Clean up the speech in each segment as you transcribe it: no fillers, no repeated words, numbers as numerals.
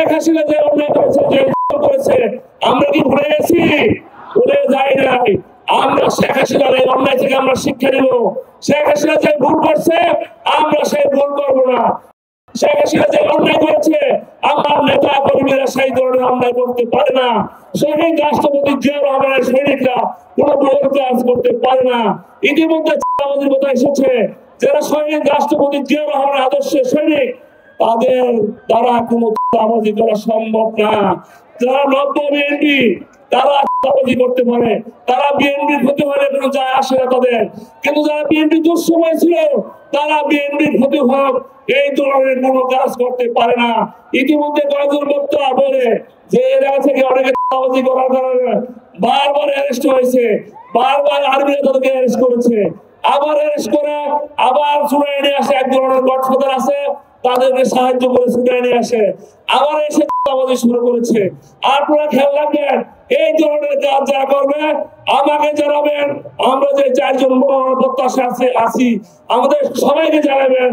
শেখ হাসিনা যে অন্যায় করেছে, যে করেছে, আমরা কি ভুলে গেছি? ভুলে যাই নাই। আমরা শেখ হাসিনার এই অন্যায় থেকে আমরা শিক্ষা নিব। শেখ হাসিনা যে ভুল করছে, আমরা সেই ভুল করবো না। শেখ হাসিনা যে অন্যায় করেছে, আমার নেতা কর্মীরা সেই ধরনের অন্যায় করতে পারে না। শহীদ রাষ্ট্রপতি জিয়াউর রহমানের সৈনিকরা কোনো ভুল কাজ করতে পারে না। ইতিমধ্যে চাঁদাবাজির কথা এসেছে, যারা শহীদ রাষ্ট্রপতি জিয়াউর রহমানের আদর্শের সৈনিক, তাদের দ্বারা কোনো চাঁদাবাজি করা সম্ভব না। যারা নব্য বিএনপি, তারা চাঁদাবাজি করতে পারে, তারা বিএনপির ক্ষতি হলে কোনো যায় আসে না তাদের। কিন্তু যারা বিএনপি দুঃসময় ছিল, তারা বিএনপির ক্ষতি হোক এই ধরনের কোনো কাজ করতে পারে না। ইতিমধ্যে কয়েকজন বক্তা বলে যে এরা থেকে অনেকে চাঁদাবাজি করার কারণে বারবার অ্যারেস্ট হয়েছে, বারবার আর্মিরা তাদেরকে অ্যারেস্ট করেছে, আবার অ্যারেস্ট করে আবার ছুড়ে নিয়ে আসে। এক ধরনের গডফাদার আছে, তাদেরকে সাহায্য করে ছুটে নিয়ে আসে, আবার এসে চাঁদাবাজি শুরু করেছে। আপনারা খেয়াল রাখবেন, এই ধরনের কাজ যারা করবে আমাকে জানাবেন। আমরা যে 4 জন প্রত্যাশা আছি, আমাদের সবাইকে জানাবেন।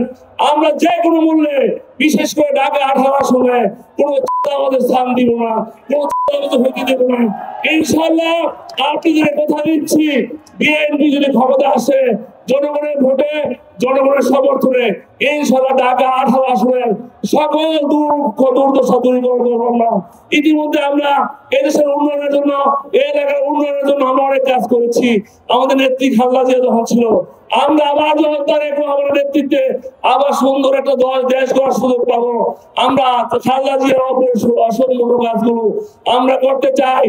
আমরা যে কোনো মূল্যে, বিশেষ করে ঢাকা 18 আসনে কোনো চাঁদাবাজের স্থান দিব না, কোনো চাঁদাবাজি হতে দেব না। ইনশাআল্লাহ আপনাদের কথা দিচ্ছি, বিএনপি যদি ক্ষমতা আসে, জনগণের ভোটে, জনগণের সমর্থনে, ইনশাআল্লাহ ঢাকা 18 আসনের সকল দুঃখ দুর্দশা দূরীকরণ করবো আমরা। ইতিমধ্যে আমরা এদেশের উন্নয়নের জন্য, এলাকার উন্নয়নের জন্য আমরা অনেক কাজ করেছি। আমাদের নেত্রী খালেদা জিয়া যখন ছিল, আমরা আবার যখন তারেক রহমানের নেতৃত্বে আবার সুন্দর একটা দেশ গড়ার সুযোগ পাবো, আমরা খালেদা জিয়ার অসম্পূর্ণ কাজগুলো আমরা করতে চাই।